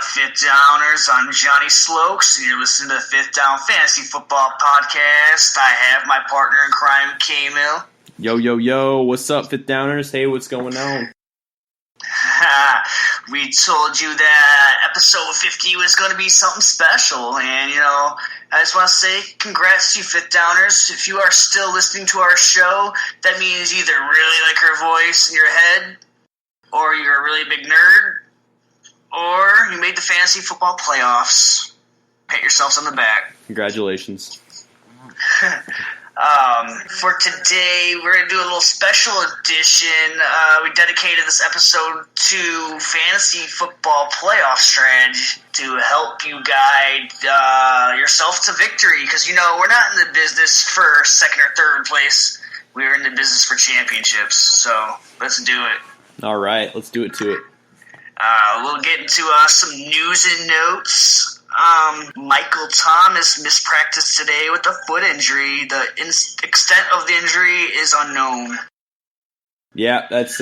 up, Fifth Downers? I'm Johnny Slokes, and you're listening to the Fifth Down Fantasy Football Podcast. I have my partner in crime, K-Mill. Yo, what's up, Fifth Downers? Hey, what's going on? We told you that episode 50 was going to be something special, and, I just want to say congrats to you, Fifth Downers. If you are still listening to our show, that means you either really like our voice in your head, or you're a really big nerd, or you made the fantasy football playoffs. Pat yourselves on the back. Congratulations. For today, we're going to do a little special edition. We dedicated this episode to fantasy football playoff strategy to help you guide yourself to victory. Because, we're not in the business for second or third place. We're in the business for championships. So let's do it. All right, let's do it to it. We'll get into some news and notes. Michael Thomas mispracticed today with a foot injury. The extent of the injury is unknown. Yeah, that's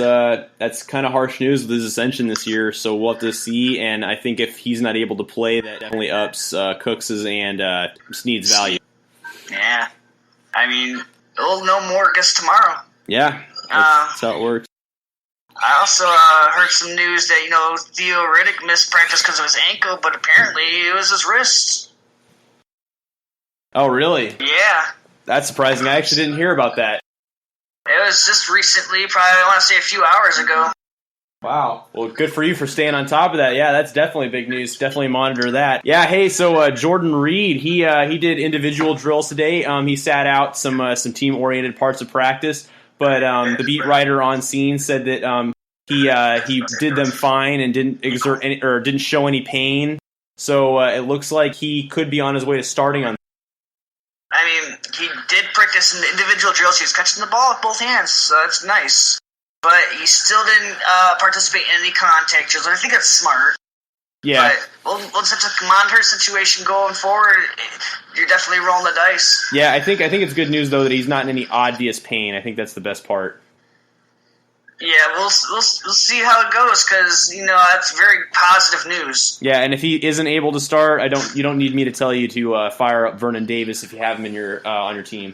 kind of harsh news with his ascension this year, so we'll have to see, and I think if he's not able to play, that definitely ups Cooks's and Snead's value. Yeah. We'll know more, I guess, tomorrow. Yeah, that's how it works. I also heard some news that, Theo Riddick missed practice because of his ankle, but apparently it was his wrist. Oh, really? Yeah. That's surprising. I actually didn't hear about that. It was just recently, probably, I want to say a few hours ago. Wow. Well, good for you for staying on top of that. Yeah, that's definitely big news. Definitely monitor that. Yeah, hey, so Jordan Reed, he did individual drills today. He sat out some team-oriented parts of practice. But the beat writer on scene said that he did them fine and didn't exert any, or didn't show any pain. So it looks like he could be on his way to starting on. He did practice in the individual drills. He was catching the ball with both hands, so that's nice. But he still didn't participate in any contact drills. I think that's smart. Yeah. But we'll just have to monitor the situation going forward. You're definitely rolling the dice. Yeah, I think it's good news, though, that he's not in any obvious pain. I think that's the best part. Yeah, we'll see how it goes, because, that's very positive news. Yeah, and if he isn't able to start, you don't need me to tell you to fire up Vernon Davis if you have him in your on your team.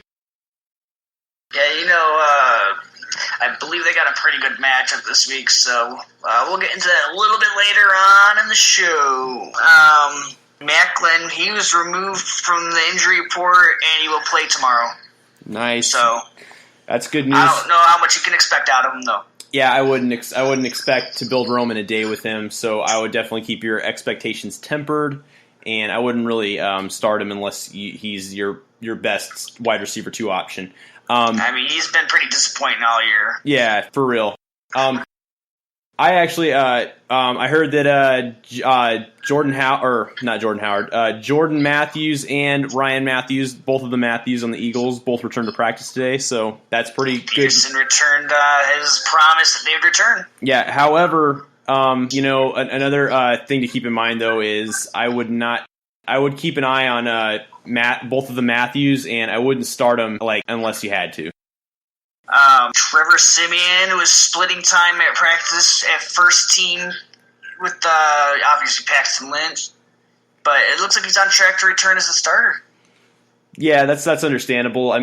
Yeah, I believe they got a pretty good matchup this week, so we'll get into that a little bit later on in the show. Macklin, he was removed from the injury report, and he will play tomorrow. Nice. So that's good news. I don't know how much you can expect out of him, though. Yeah, I wouldn't expect to build Rome in a day with him, so I would definitely keep your expectations tempered, and I wouldn't really start him unless he's your best wide receiver 2 option. He's been pretty disappointing all year. Yeah, for real. I actually, I heard that Jordan Matthews and Ryan Matthews, both of the Matthews on the Eagles, both returned to practice today, so that's pretty good. Peterson returned his promise that they would return. Yeah, however, another thing to keep in mind, though, is I would keep an eye on both of the Matthews, and I wouldn't start them unless you had to. Trevor Siemian was splitting time at practice at first team with obviously Paxton Lynch, but it looks like he's on track to return as a starter. Yeah, that's understandable. I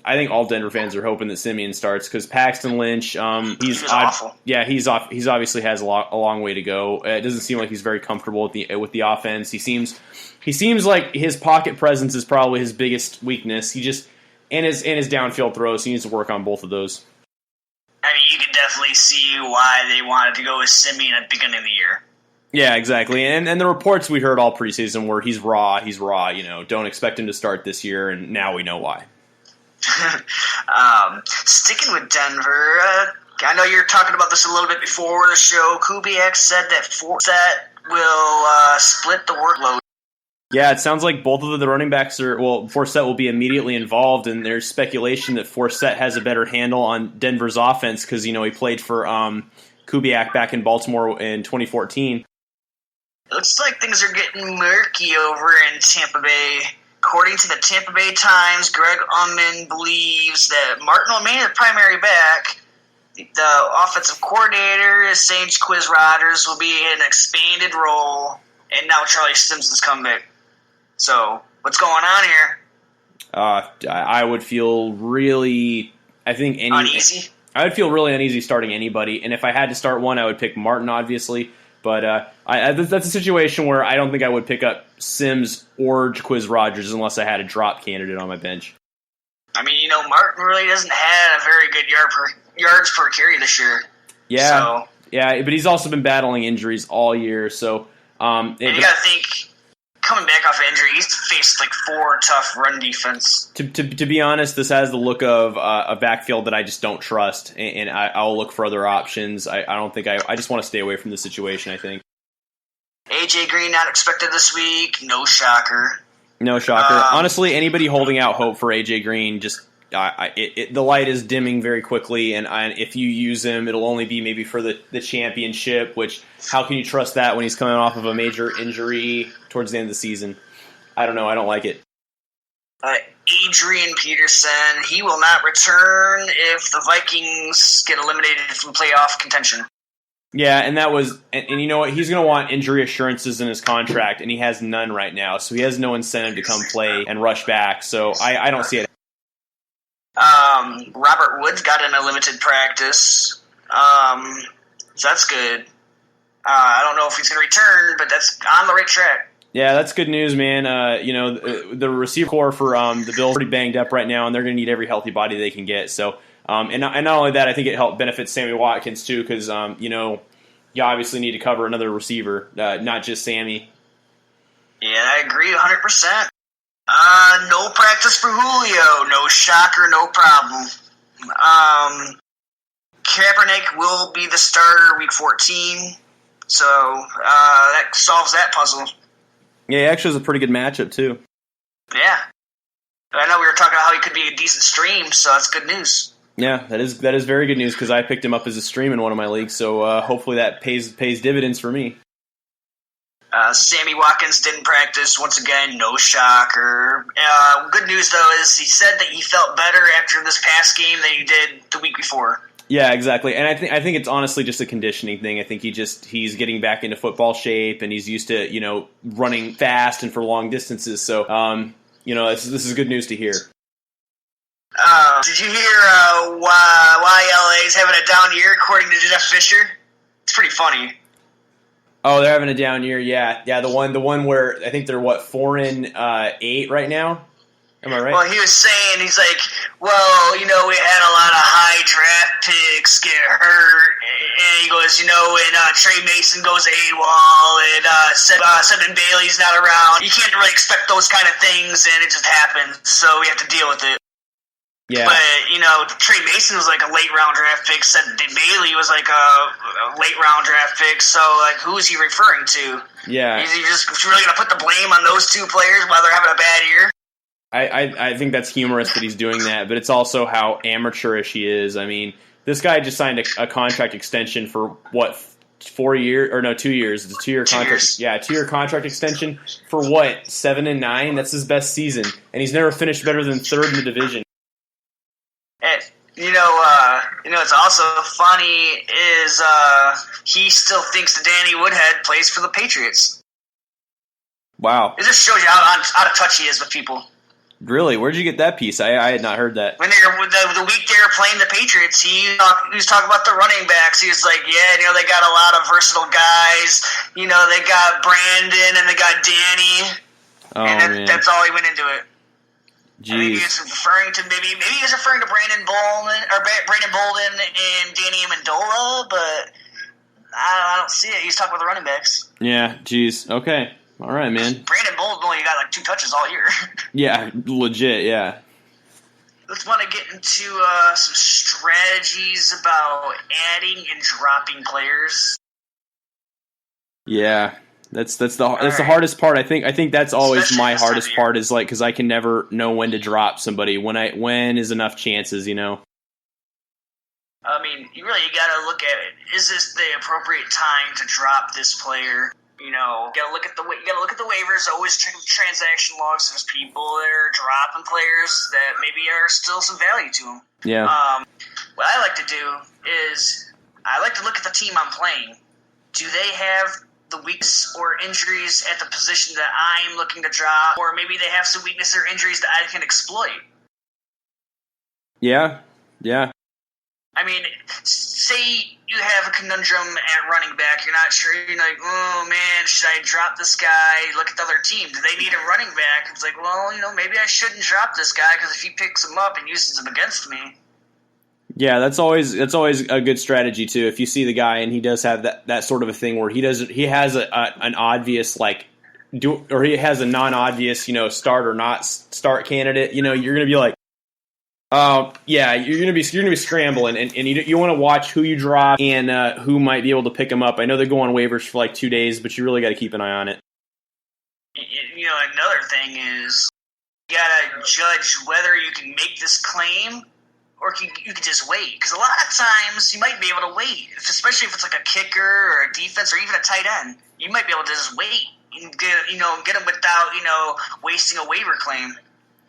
think all Denver fans are hoping that Siemian starts because Paxton Lynch, he's awful. Yeah, he's obviously has a long way to go. It doesn't seem like he's very comfortable with the offense. He seems like his pocket presence is probably his biggest weakness. He just and his downfield throws. He needs to work on both of those. You can definitely see why they wanted to go with Siemian at the beginning of the year. Yeah, exactly. And the reports we heard all preseason were he's raw. Don't expect him to start this year, and now we know why. Sticking with Denver, I know you're talking about this a little bit before the show. Kubiak said that Forsett will split the workload. Yeah, it sounds like both of the running backs Forsett will be immediately involved, and there's speculation that Forsett has a better handle on Denver's offense because, he played for Kubiak back in Baltimore in 2014. It looks like things are getting murky over in Tampa Bay. According to the Tampa Bay Times, Greg Ullman believes that Martin will remain the primary back, The offensive coordinator is saying Quiz Rodgers will be in an expanded role, and now Charlie Simpson's come back. So, what's going on here? I would feel really, uneasy? I would feel really uneasy starting anybody, and if I had to start one, I would pick Martin, obviously. But that's a situation where I don't think I would pick up Sims or Quiz Rodgers unless I had a drop candidate on my bench. I mean, Martin really doesn't have a very good yards per carry this year. Yeah, but he's also been battling injuries all year. So, and you got to think, coming back off injury, he's faced like 4 tough run defense. To be honest, this has the look of a backfield that I just don't trust, and I'll look for other options. I don't think I just want to stay away from the situation, I think. AJ Green not expected this week. No shocker. No shocker. Honestly, anybody holding out hope for AJ Green, just the light is dimming very quickly, and if you use him, it'll only be maybe for the championship, which how can you trust that when he's coming off of a major injury towards the end of the season? I don't know. I don't like it. Adrian Peterson, he will not return if the Vikings get eliminated from playoff contention. Yeah, and you know what? He's going to want injury assurances in his contract, and he has none right now, so he has no incentive to come play and rush back, so I don't see it. Robert Woods got in a limited practice, so that's good. I don't know if he's going to return, but that's on the right track. Yeah, that's good news, man. The receiver core for the Bills are pretty banged up right now, and they're going to need every healthy body they can get, so... And not only that, I think it helped benefit Sammy Watkins too, because you obviously need to cover another receiver, not just Sammy. Yeah, I agree 100%. No practice for Julio, no shocker, no problem. Kaepernick will be the starter week 14, so that solves that puzzle. Yeah, he actually has a pretty good matchup too. Yeah, I know we were talking about how he could be a decent stream, so that's good news. Yeah, that is very good news because I picked him up as a stream in one of my leagues, so hopefully that pays dividends for me. Sammy Watkins didn't practice once again, no shocker. Good news though is he said that he felt better after this past game than he did the week before. Yeah, exactly, and I think it's honestly just a conditioning thing. I think he's getting back into football shape, and he's used to running fast and for long distances. So this is good news to hear. Did you hear why LA's having a down year according to Jeff Fisher? It's pretty funny. Oh, they're having a down year, yeah. The one where I think they're 4-8 right now. Am I right? Well, he was saying, he's like, we had a lot of high draft picks get hurt, and he goes, and Trey Mason goes AWOL, and Seven Bailey's not around. You can't really expect those kind of things, and it just happens, so we have to deal with it. Yeah. But, Trey Mason was like a late-round draft pick. Said Bailey was like a late-round draft pick. So, who is he referring to? Yeah. Is he just really going to put the blame on those two players while they're having a bad year? I think that's humorous that he's doing that, but it's also how amateurish he is. I mean, this guy just signed a contract extension for, 4 years? Or no, 2 years. It's a 2-year contract. Years. Yeah, 2-year contract extension for 7-9? That's his best season. And he's never finished better than third in the division. What's also funny is he still thinks that Danny Woodhead plays for the Patriots. Wow. It just shows you how out of touch he is with people. Really? Where'd you get that piece? I had not heard that. When the week they were playing the Patriots, he was talking about the running backs. He was like, they got a lot of versatile guys. They got Brandon and they got Danny. Oh, man. That's all he went into it. Jeez. I think he was referring to maybe he was referring to Brandon Bolden and Danny Amendola, but I don't see it. He's talking about the running backs. Yeah, jeez. Okay. All right, man. Brandon Bolden only got 2 touches all year. Yeah, legit, yeah. Let's want to get into some strategies about adding and dropping players. Yeah. That's the hardest part. I think that's always Especially my hardest part is because I can never know when to drop somebody. When is enough chances, I mean, you got to look at it. Is this the appropriate time to drop this player? You got to look at the waivers. Always check the transaction logs. There's people that are dropping players that maybe are still some value to them. Yeah. what I like to do is I like to look at the team I'm playing. Do they have the weaknesses or injuries at the position that I'm looking to drop, or maybe they have some weaknesses or injuries that I can exploit? Yeah. I mean, say you have a conundrum at running back. You're not sure. You're like, oh, man, should I drop this guy? Look at the other team. Do they need a running back? It's like, well, maybe I shouldn't drop this guy because if he picks him up and uses him against me. Yeah, that's always a good strategy too. If you see the guy and he does have that sort of a thing where he has an obvious or he has a non-obvious start or not start candidate. You're going to be like, yeah, you're gonna be scrambling, and you want to watch who you drop and who might be able to pick them up. I know they go on waivers for like 2 days, but you really got to keep an eye on it. Another thing is you gotta judge whether you can make this claim or you can just wait. Because a lot of times you might be able to wait, especially if it's like a kicker or a defense or even a tight end. You might be able to just wait and get them without wasting a waiver claim.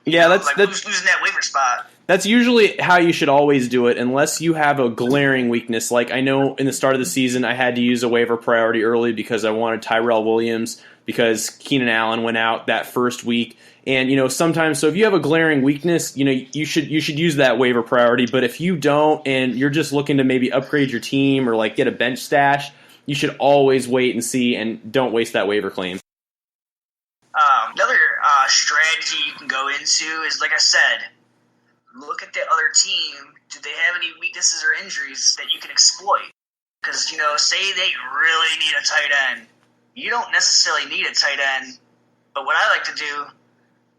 Yeah, that's losing that waiver spot. That's usually how you should always do it, unless you have a glaring weakness. Like I know in the start of the season, I had to use a waiver priority early because I wanted Tyrell Williams because Keenan Allen went out that first week. And sometimes, so if you have a glaring weakness, you should use that waiver priority. But if you don't, and you're just looking to maybe upgrade your team or like get a bench stash, you should always wait and see, and don't waste that waiver claim. Another strategy you can go into is, like I said, look at the other team. Do they have any weaknesses or injuries that you can exploit? Because, say they really need a tight end. You don't necessarily need a tight end, but what I like to do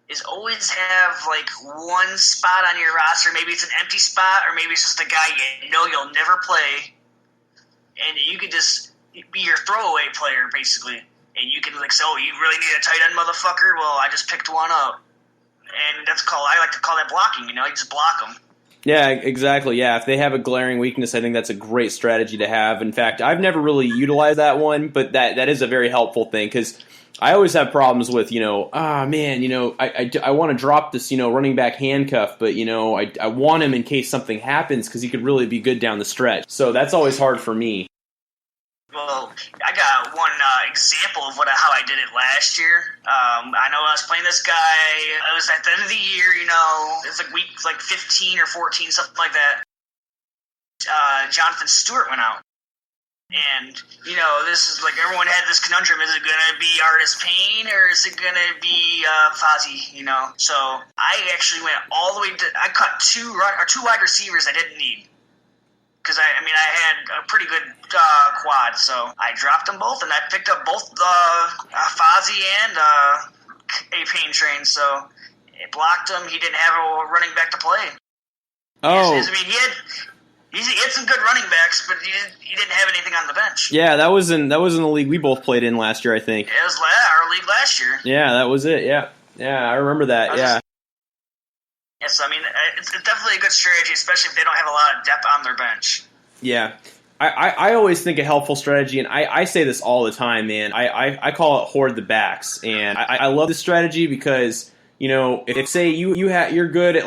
is always have, like, one spot on your roster. Maybe it's an empty spot, or maybe it's just a guy you'll never play, and you could just be your throwaway player, basically. And you can, say, oh, you really need a tight end, motherfucker? Well, I just picked one up. And I like to call that blocking, you just block them. Yeah, exactly. Yeah, if they have a glaring weakness, I think that's a great strategy to have. In fact, I've never really utilized that one, but that is a very helpful thing, because I always have problems with, I want to drop this, running back handcuff, but, I want him in case something happens because he could really be good down the stretch. So that's always hard for me. Well, I got one example of how I did it last year. I know I was playing this guy. It was at the end of the year, it's like week 15 or 14, something like that. Jonathan Stewart went out. And, this is like everyone had this conundrum. Is it going to be Artis Payne or is it going to be Fozzie, So I actually went all the way I cut two wide receivers I didn't need. Because, I had a pretty good quad, so I dropped them both, and I picked up both Fozzie and a Payne train, so it blocked him. He didn't have a running back to play. Oh. He had some good running backs, but he didn't have anything on the bench. Yeah, that was in the league we both played in last year, I think. It was our league last year. Yeah, that was it, yeah. Yeah, I remember that, yeah. Yes, it's definitely a good strategy, especially if they don't have a lot of depth on their bench. Yeah. I always think a helpful strategy, and I say this all the time, man. I call it hoard the backs, and I love this strategy because, if say you're good at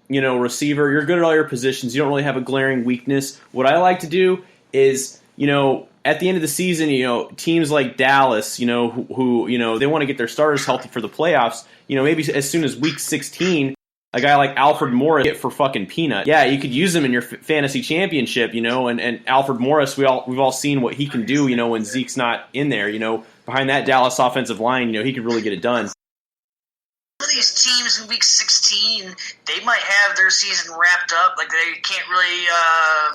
receiver, you're good at all your positions, you don't really have a glaring weakness. What I like to do is, at the end of the season, teams like Dallas, who they want to get their starters healthy for the playoffs, maybe as soon as week 16. A guy like Alfred Morris hit for fucking peanut. Yeah, you could use him in your fantasy championship, and Alfred Morris, we've all seen what he can do, when Zeke's not in there, behind that Dallas offensive line, he could really get it done. Some of these teams in week 16, they might have their season wrapped up, like they can't really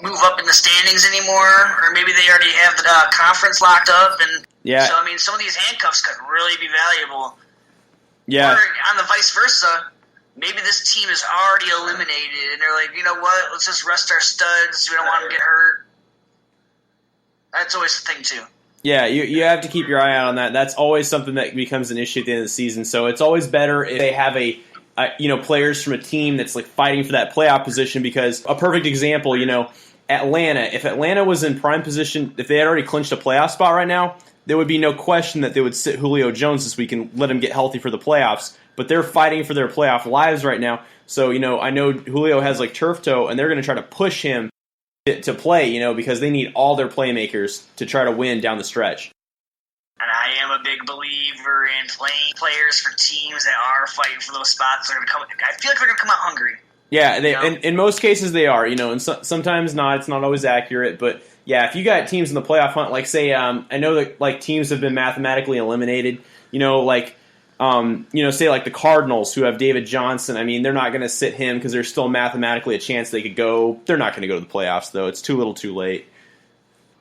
move up in the standings anymore, or maybe they already have the conference locked up, and yeah. So some of these handcuffs could really be valuable. Yeah. Or on the vice versa. Maybe this team is already eliminated, and they're like, you know what, let's just rest our studs. We don't want them to get hurt. That's always the thing, too. Yeah, you have to keep your eye out on that. That's always something that becomes an issue at the end of the season. So it's always better if they have players from a team that's fighting for that playoff position, because a perfect example, Atlanta. If Atlanta was in prime position, if they had already clinched a playoff spot right now, there would be no question that they would sit Julio Jones this week and let him get healthy for the playoffs. But they're fighting for their playoff lives right now. So, I know Julio has like turf toe, and they're going to try to push him to play, because they need all their playmakers to try to win down the stretch. And I am a big believer in playing players for teams that are fighting for those spots. I feel like they're going to come out hungry. Yeah, in most cases they are, and sometimes not. It's not always accurate, but yeah, if you got teams in the playoff hunt, like say, I know that like teams have been mathematically eliminated, say like the Cardinals who have David Johnson. I mean, they're not going to sit him because there's still mathematically a chance they could go. They're not going to go to the playoffs though. It's too little, too late.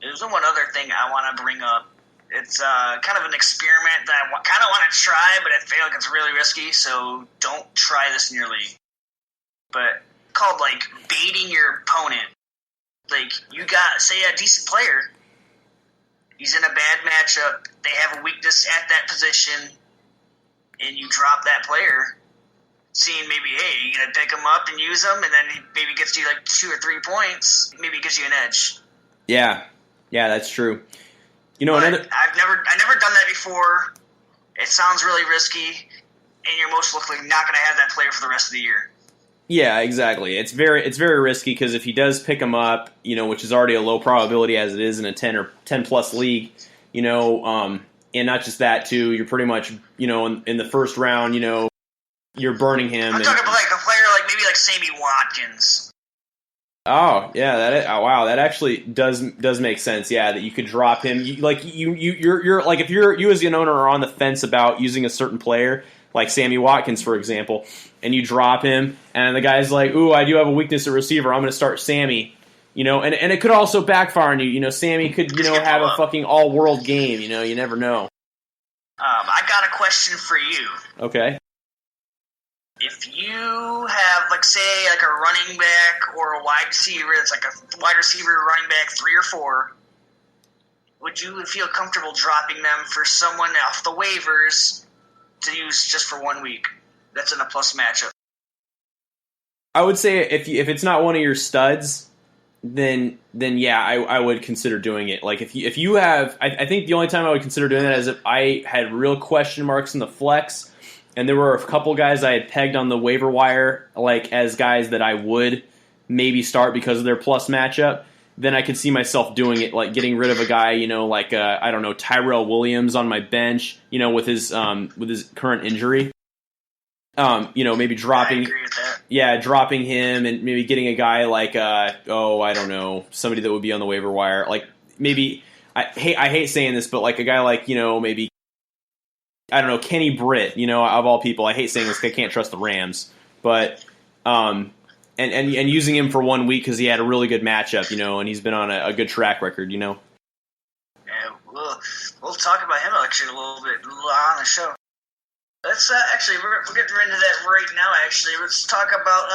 There's one other thing I want to bring up. It's kind of an experiment that I kind of want to try, but I feel like it's really risky. So don't try this in your league. But called like baiting your opponent. Like you got, say, a decent player. He's in a bad matchup. They have a weakness at that position, and you drop that player. Seeing maybe, hey, you're gonna pick him up and use him, and then he maybe gets you like 2 or 3 points. Maybe gives you an edge. Yeah, that's true. I've never done that before. It sounds really risky, and you're most likely not going to have that player for the rest of the year. Yeah, exactly. It's very risky because if he does pick him up, which is already a low probability as it is in a 10 or 10 plus league, and not just that too, you're pretty much, in the first round, you're burning him. I'm talking about like a player like maybe like Sammy Watkins. Oh yeah, wow, that actually does make sense. Yeah, that you could drop him. You're like if you as an owner are on the fence about using a certain player, like Sammy Watkins, for example, and you drop him, and the guy's like, "Ooh, I do have a weakness at receiver. I'm going to start Sammy." And it could also backfire on you. Sammy could have a fucking all world game. You never know. I got a question for you. Okay. If you have, like, say, like a running back or a wide receiver, it's like a wide receiver, running back, 3 or 4, would you feel comfortable dropping them for someone off the waivers to use just for 1 week that's in a plus matchup? I would say if it's not one of your studs, then yeah, I would consider doing it. Like if you have, I think the only time I would consider doing that is if I had real question marks in the flex. And there were a couple guys I had pegged on the waiver wire, like as guys that I would maybe start because of their plus matchup. Then I could see myself doing it, like getting rid of a guy, like I don't know, Tyrell Williams on my bench, with his current injury. Maybe dropping, I agree with that. Dropping him and maybe getting a guy like I don't know, somebody that would be on the waiver wire, like maybe I hate saying this, but like a guy like maybe. I don't know, Kenny Britt, of all people. I hate saying this because I can't trust the Rams. But, and using him for 1 week because he had a really good matchup, and he's been on a good track record, Yeah, we'll talk about him actually a little bit on the show. Let's actually, we're getting into that right now, actually. Let's talk about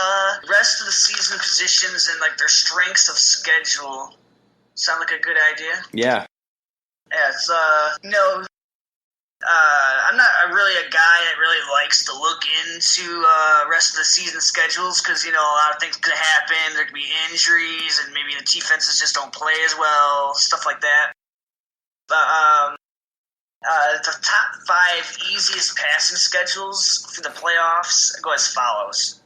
rest of the season positions and, like, their strengths of schedule. Sound like a good idea? Yeah. Yeah, it's, I'm not really a guy that really likes to look into rest of the season schedules because, a lot of things could happen. There could be injuries and maybe the defenses just don't play as well, stuff like that. But the top 5 easiest passing schedules for the playoffs go as follows.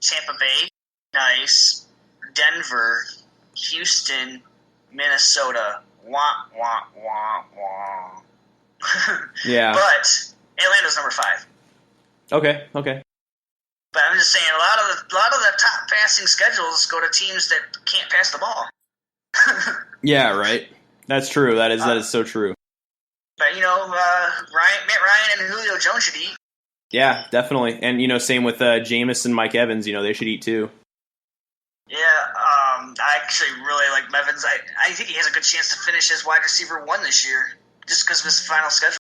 Tampa Bay, nice. Denver, Houston, Minnesota. Wah, wah, wah, wah. Yeah. But Atlanta's number 5. Okay. But I'm just saying, a lot of the top passing schedules go to teams that can't pass the ball. Yeah, right. That's true. That is so true. But Matt Ryan and Julio Jones should eat. Yeah, definitely. And same with Jameis and Mike Evans. They should eat too. Yeah, I actually really like Evans. I think he has a good chance to finish as wide receiver 1 this year, just because of his final schedule.